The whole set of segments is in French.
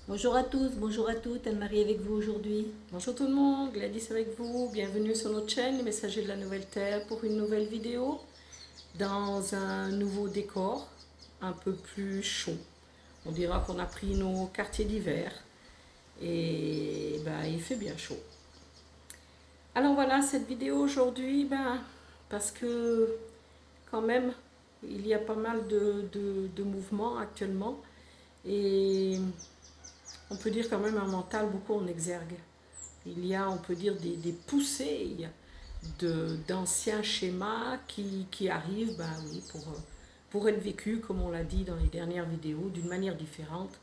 Bonjour à tous, bonjour à toutes, Anne-Marie avec vous aujourd'hui. Bonjour tout le monde, Gladys avec vous, bienvenue sur notre chaîne Les Messagers de la Nouvelle Terre pour une nouvelle vidéo dans un nouveau décor un peu plus chaud. On dira qu'on a pris nos quartiers d'hiver et il fait bien chaud. Alors voilà, cette vidéo aujourd'hui, parce que quand même il y a pas mal de mouvements actuellement et on peut dire quand même un mental beaucoup en exergue. Il y a, on peut dire, des poussées d'anciens schémas qui arrivent oui, pour être vécus, comme on l'a dit dans les dernières vidéos, d'une manière différente,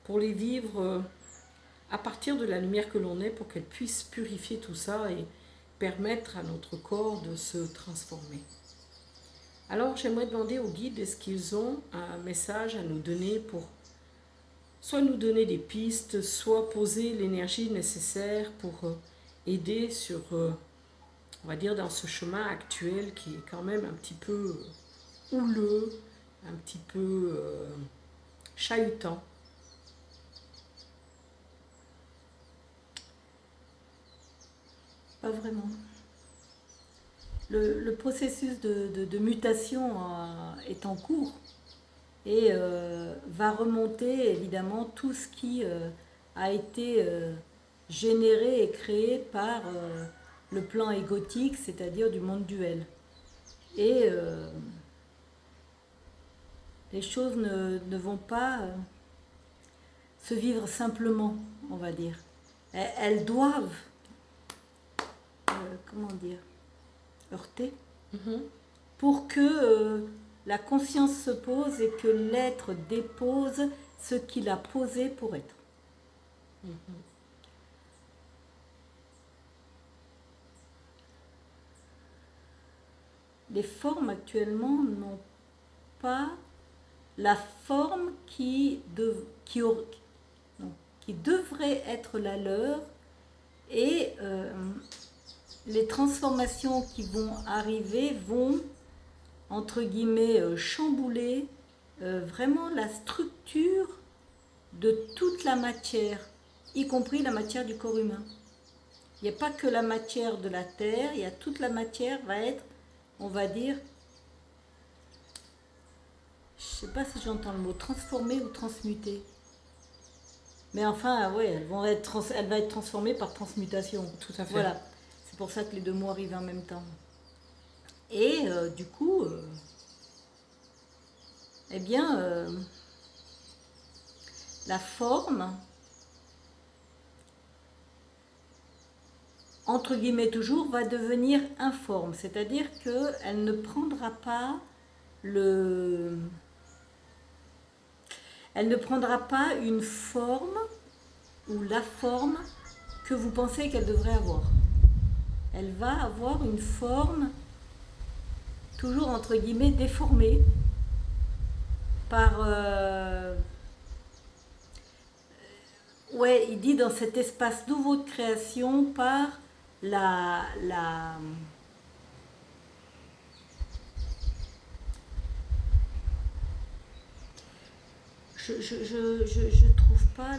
pour les vivre à partir de la lumière que l'on est, pour qu'elle puisse purifier tout ça et permettre à notre corps de se transformer. Alors j'aimerais demander aux guides, est-ce qu'ils ont un message à nous donner pour soit nous donner des pistes, soit poser l'énergie nécessaire pour aider sur, on va dire, dans ce chemin actuel qui est quand même un petit peu houleux, un petit peu chahutant. Pas vraiment. Le processus de mutation est en cours et va remonter évidemment tout ce qui a été généré et créé par le plan égotique, c'est-à-dire du monde duel. Et les choses ne vont pas se vivre simplement, on va dire. Elles doivent, comment dire, heurter pour que la conscience se pose et que l'être dépose ce qu'il a posé pour être. Les formes actuellement n'ont pas la forme qui devrait être la leur et les transformations qui vont arriver vont, entre guillemets, chambouler vraiment la structure de toute la matière, y compris la matière du corps humain. Il n'y a pas que la matière de la terre, il y a toute la matière va être, on va dire, je ne sais pas si j'entends le mot transformée ou transmutée. Mais enfin, ouais, elle va être transformée par transmutation. Tout à fait. Voilà. C'est pour ça que les deux mots arrivent en même temps. Et du coup, eh bien, la forme, entre guillemets toujours, va devenir informe. C'est-à-dire qu'elle ne prendra pas elle ne prendra pas une forme ou la forme que vous pensez qu'elle devrait avoir. Elle va avoir une forme toujours entre guillemets déformée par ouais, il dit dans cet espace nouveau de création par la je trouve pas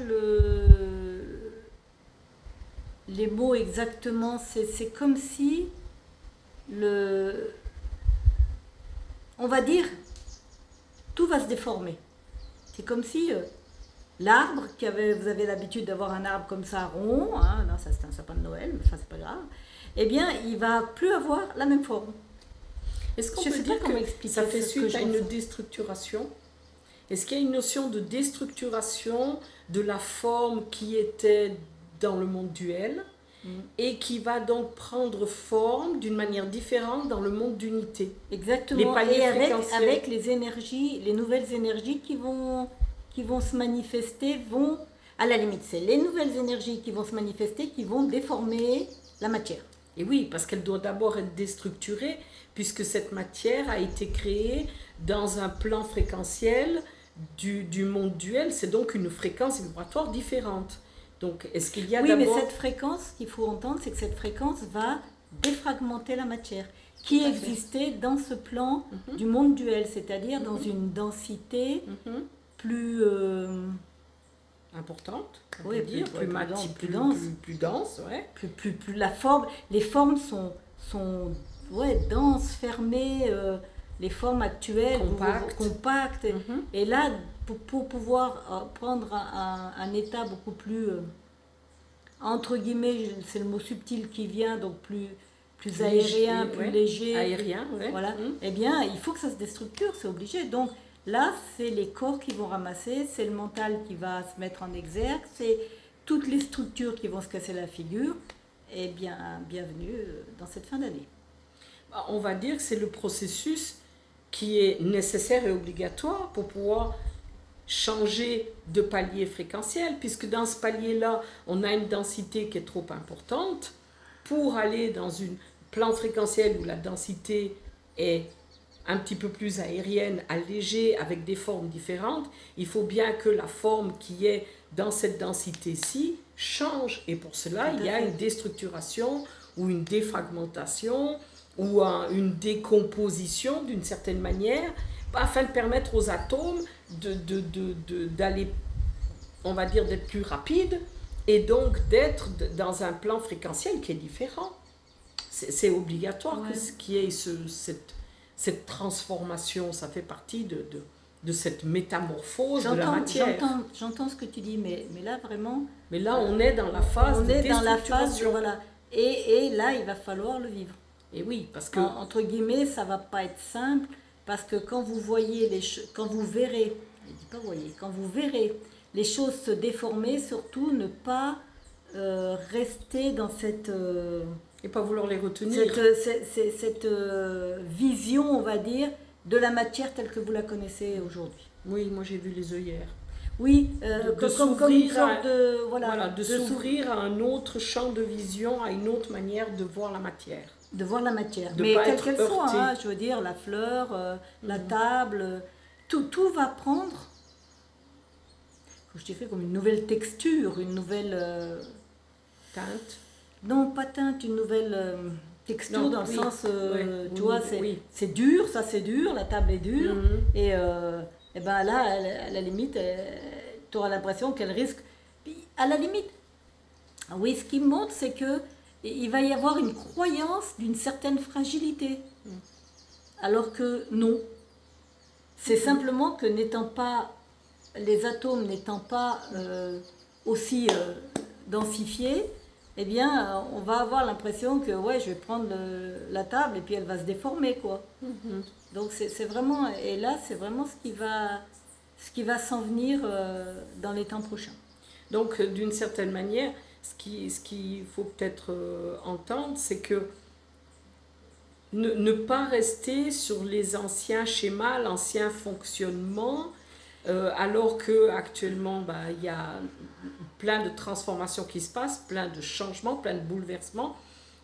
les mots exactement. C'est comme si on va dire, tout va se déformer. C'est comme si l'arbre, vous avez l'habitude d'avoir un arbre comme ça rond, hein, non, ça c'est un sapin de Noël, mais ça c'est pas grave, eh bien il va plus avoir la même forme. Est-ce qu'on peut dire que ça fait suite à une déstructuration? Est-ce qu'il y a une notion de déstructuration de la forme qui était dans le monde duel et qui va donc prendre forme d'une manière différente dans le monde d'unité? Exactement, et avec les énergies, les nouvelles énergies qui vont se manifester, à la limite, c'est les nouvelles énergies qui vont se manifester qui vont déformer la matière. Et oui, parce qu'elle doit d'abord être déstructurée, puisque cette matière a été créée dans un plan fréquentiel du monde duel, c'est donc une fréquence vibratoire différente. Donc, est-ce qu'il y a d'abord... Oui, mais cette fréquence, qu'il faut entendre, c'est que cette fréquence va défragmenter la matière qui existait dans ce plan du monde duel, c'est-à-dire dans une densité plus... importante, on Oui, peut dire, plus dense, plus dense, ouais. Plus la forme, les formes sont ouais, denses, fermées, les formes actuelles, compactes. Et là, pour pouvoir prendre un état beaucoup plus, entre guillemets, c'est le mot subtil qui vient, donc plus aérien, plus léger. Aérien, ouais. Voilà. Eh bien, il faut que ça se déstructure, c'est obligé. Donc là, c'est les corps qui vont ramasser, c'est le mental qui va se mettre en exergue, c'est toutes les structures qui vont se casser la figure. Eh bien, bienvenue dans cette fin d'année. On va dire que c'est le processus qui est nécessaire et obligatoire pour pouvoir changer de palier fréquentiel, puisque dans ce palier-là, on a une densité qui est trop importante. Pour aller dans une plan fréquentiel où la densité est un petit peu plus aérienne, allégée, avec des formes différentes, il faut bien que la forme qui est dans cette densité-ci change. Et pour cela, il y a une déstructuration ou une défragmentation ou une décomposition d'une certaine manière, afin de permettre aux atomes d'aller, on va dire, d'être plus rapides et donc d'être dans un plan fréquentiel qui est différent. C'est obligatoire qu'il y ait cette transformation, ça fait partie de cette métamorphose de la matière. J'entends ce que tu dis, mais là vraiment... Mais là, on est dans la phase de déstructuration. Voilà. Et là, il va falloir le vivre. Et oui, parce que... Entre guillemets, ça va pas être simple, parce que quand vous voyez quand vous verrez, je dis pas voyez, quand vous verrez les choses se déformer, surtout ne pas rester dans cette... et pas vouloir les retenir. Cette vision, on va dire, de la matière telle que vous la connaissez aujourd'hui. Oui, moi j'ai vu les œillères. Oui, comme une sorte de... Voilà, de s'ouvrir à un autre champ de vision, à une autre manière de voir la matière. De voir la matière. Mais quelle qu'elle soit, hein, je veux dire, la fleur, la table, tout va prendre, je dirais, comme une nouvelle texture, une nouvelle... teinte. Non, pas teinte, une nouvelle texture, dans le sens, tu vois, c'est dur, ça c'est dur, la table est dure, et ben là, à la limite, tu auras l'impression qu'elle risque... À la limite, oui, ce qui me montre, c'est que il va y avoir une croyance d'une certaine fragilité, alors que non. C'est simplement que n'étant pas, les atomes n'étant pas aussi densifiés, eh bien, on va avoir l'impression que, ouais, je vais prendre la table et puis elle va se déformer, quoi. Donc c'est vraiment, et là, c'est vraiment ce qui va s'en venir dans les temps prochains. Donc, d'une certaine manière, ce qu'il faut peut-être entendre, c'est que ne pas rester sur les anciens schémas, l'ancien fonctionnement, alors qu'actuellement, il y a plein de transformations qui se passent, plein de changements, plein de bouleversements,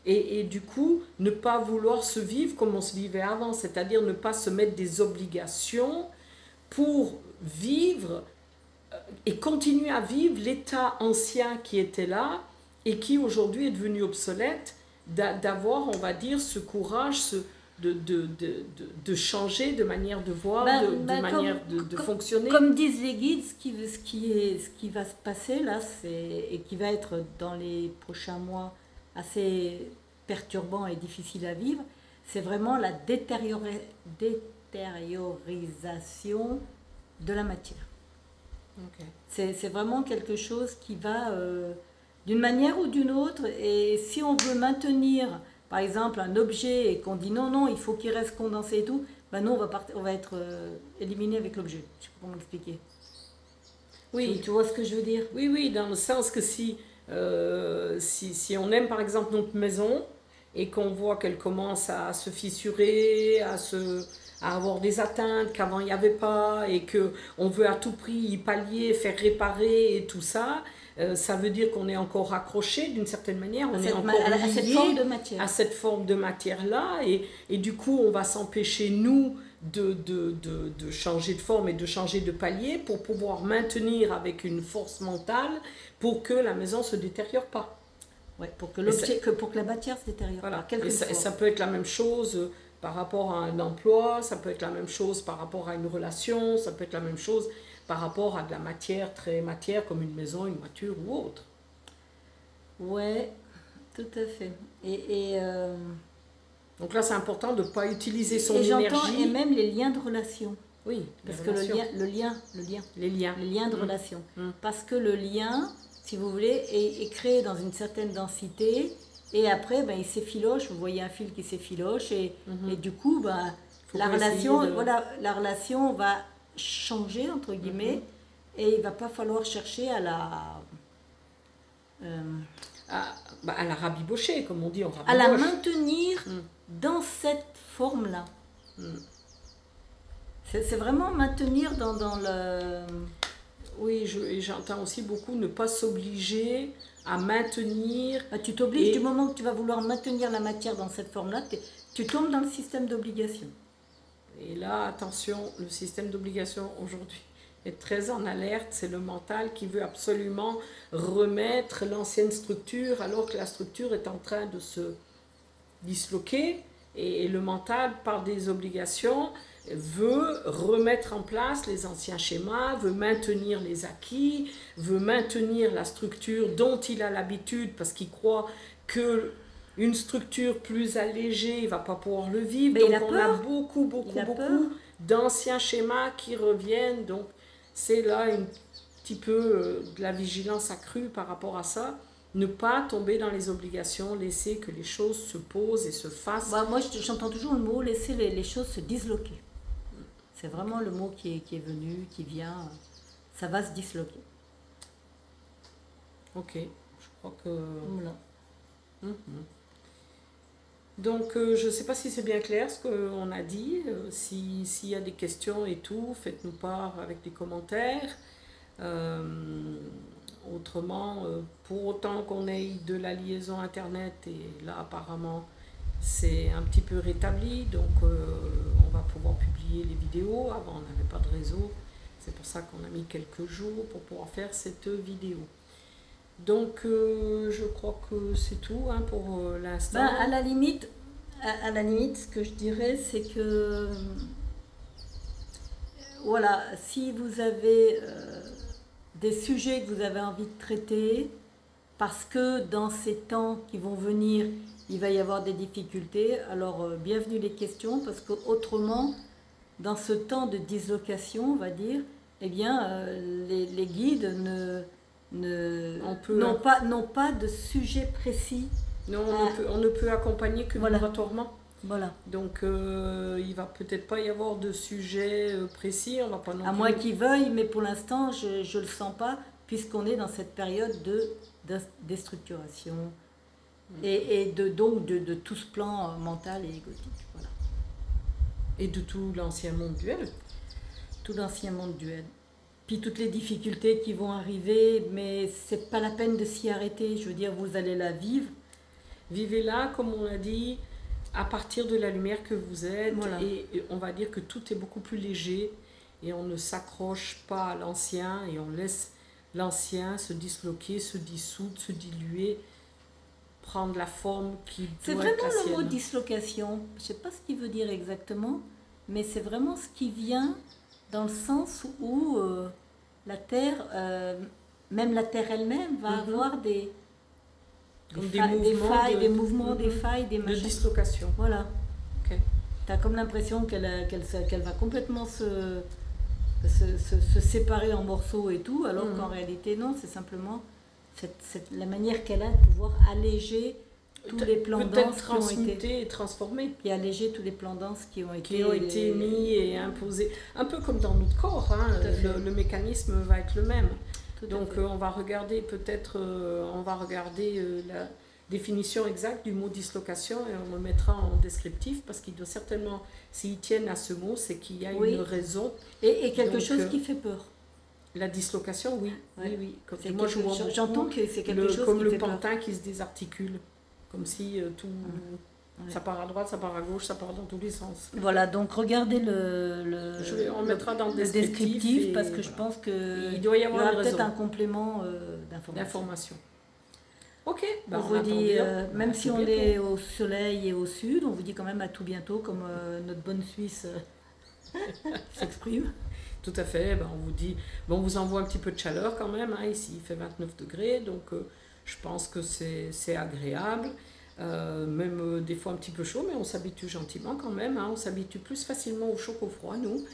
et du coup, ne pas vouloir se vivre comme on se vivait avant, c'est-à-dire ne pas se mettre des obligations pour vivre et continuer à vivre l'état ancien qui était là et qui aujourd'hui est devenu obsolète, d'avoir, on va dire, ce courage de changer de manière de voir, de manière de fonctionner. Comme disent les guides, ce qui va se passer là, et qui va être dans les prochains mois assez perturbant et difficile à vivre, c'est vraiment la détériorisation de la matière. Okay. C'est vraiment quelque chose qui va d'une manière ou d'une autre, et si on veut maintenir par exemple un objet et qu'on dit non, il faut qu'il reste condensé et tout, ben non, on va être éliminé avec l'objet. Je sais pas comment expliquer. Oui. Tu vois ce que je veux dire? Oui, dans le sens que si on aime par exemple notre maison et qu'on voit qu'elle commence à se fissurer, à avoir des atteintes qu'avant il n'y avait pas, et qu'on veut à tout prix y pallier, faire réparer et tout ça, ça veut dire qu'on est encore accroché d'une certaine manière, on est encore lié à cette forme de matière-là, et du coup on va s'empêcher, nous, de changer de forme et de changer de palier pour pouvoir maintenir avec une force mentale pour que la maison ne se détériore pas. Ouais, pour que la matière se détériore voilà. pas. Et ça peut être la même chose par rapport à un emploi, ça peut être la même chose par rapport à une relation, ça peut être la même chose par rapport à de la matière, très matière, comme une maison, une voiture ou autre. Ouais, tout à fait. Donc là, c'est important de ne pas utiliser son j'entends, énergie. et même les liens de relation. Oui, parce que les liens de Mm. relation. Mm. Parce que le lien, si vous voulez, est créé dans une certaine densité, et après, ben, il s'effiloche. Vous voyez un fil qui s'effiloche, et du coup, ben, la relation va changer, entre guillemets, et il ne va pas falloir chercher à la... à la rabibocher, comme on dit, on rabiboche. à la maintenir dans cette forme-là. C'est vraiment maintenir dans le... Oui, et j'entends aussi beaucoup ne pas s'obliger à maintenir. Bah, tu t'obliges du moment que tu vas vouloir maintenir la matière dans cette forme-là, tu tombes dans le système d'obligation. Et là, attention, le système d'obligation aujourd'hui est très en alerte. C'est le mental qui veut absolument remettre l'ancienne structure alors que la structure est en train de se disloquer. Et le mental, par des obligations, veut remettre en place les anciens schémas, veut maintenir les acquis, veut maintenir la structure dont il a l'habitude parce qu'il croit que une structure plus allégée, il ne va pas pouvoir le vivre. Mais donc on a beaucoup d'anciens schémas qui reviennent. Donc c'est là un petit peu de la vigilance accrue par rapport à ça. Ne pas tomber dans les obligations, laisser que les choses se posent et se fassent. Bah, moi, j'entends toujours le mot laisser les choses se disloquer. C'est vraiment le mot qui est venu, qui vient. Ça va se disloquer. Ok, je crois que... Voilà. Donc, je ne sais pas si c'est bien clair ce qu'on a dit. S'il y a des questions et tout, faites-nous part avec des commentaires. Autrement, pour autant qu'on ait de la liaison Internet, et là apparemment c'est un petit peu rétabli, donc on va pouvoir publier les vidéos. Avant on n'avait pas de réseau, c'est pour ça qu'on a mis quelques jours pour pouvoir faire cette vidéo. Donc je crois que c'est tout hein, pour l'instant. Ben, à la limite, ce que je dirais, c'est que voilà, si vous avez des sujets que vous avez envie de traiter, parce que dans ces temps qui vont venir, il va y avoir des difficultés, alors bienvenue les questions, parce qu'autrement, dans ce temps de dislocation, on va dire, eh bien, les guides n'ont pas de sujet précis. Non, on ne peut accompagner que vibratoirement. Voilà. Donc, il va peut-être pas y avoir de sujet précis, on va pas non plus... À moins qu'ils veuillent, mais pour l'instant, je le sens pas, puisqu'on est dans cette période de déstructuration et donc de tout ce plan mental et égotique. Voilà. Et de tout l'ancien monde duel. Tout l'ancien monde duel. Puis toutes les difficultés qui vont arriver, mais c'est pas la peine de s'y arrêter. Je veux dire, vous allez la vivre. Vivez-la, comme on l'a dit, à partir de la lumière que vous êtes. Voilà. Et on va dire que tout est beaucoup plus léger et on ne s'accroche pas à l'ancien et on laisse l'ancien se disloquer, se dissoudre, se diluer, prendre la forme qui doit C'est être vraiment la le mot sienne. dislocation. Je ne sais pas ce qu'il veut dire exactement, mais c'est vraiment ce qui vient dans le sens où la Terre, même la Terre elle-même, va avoir des failles, des mouvements, des failles, des de machins. dislocation. Voilà. Ok. Tu as comme l'impression qu'elle va complètement se séparer en morceaux et tout, alors qu'en réalité, non, c'est simplement la manière qu'elle a de pouvoir alléger tous les plans denses qui ont été et transformés. Puis alléger tous les plans denses qui ont été mis et imposés. Un peu comme dans notre corps, hein, le mécanisme va être le même. Donc on va regarder peut-être, la définition exacte du mot dislocation et on le mettra en descriptif parce qu'il doit certainement, s'ils tiennent à ce mot, c'est qu'il y a une raison. Et quelque chose qui fait peur. La dislocation, oui. Ouais. Oui. Comme moi, j'entends que c'est quelque chose comme qui le fait pantin peur. qui se désarticule. Comme si tout... Ça part à droite, ça part à gauche, ça part dans tous les sens. Voilà, donc regardez on mettra dans le descriptif parce que je pense qu'il doit y avoir peut-être un complément d'information. Ok, on vous dit, même si on est au soleil et au sud, on vous dit quand même à tout bientôt, comme notre bonne Suisse s'exprime. tout à fait. Ben, on vous dit, bon, on vous envoie un petit peu de chaleur quand même. Hein, ici, il fait 29 degrés, donc je pense que c'est agréable. Même des fois un petit peu chaud, mais on s'habitue gentiment quand même. Hein, on s'habitue plus facilement au chaud qu'au froid, nous.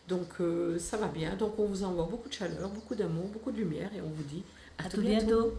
Donc ça va bien. Donc on vous envoie beaucoup de chaleur, beaucoup d'amour, beaucoup de lumière et on vous dit À tout bientôt.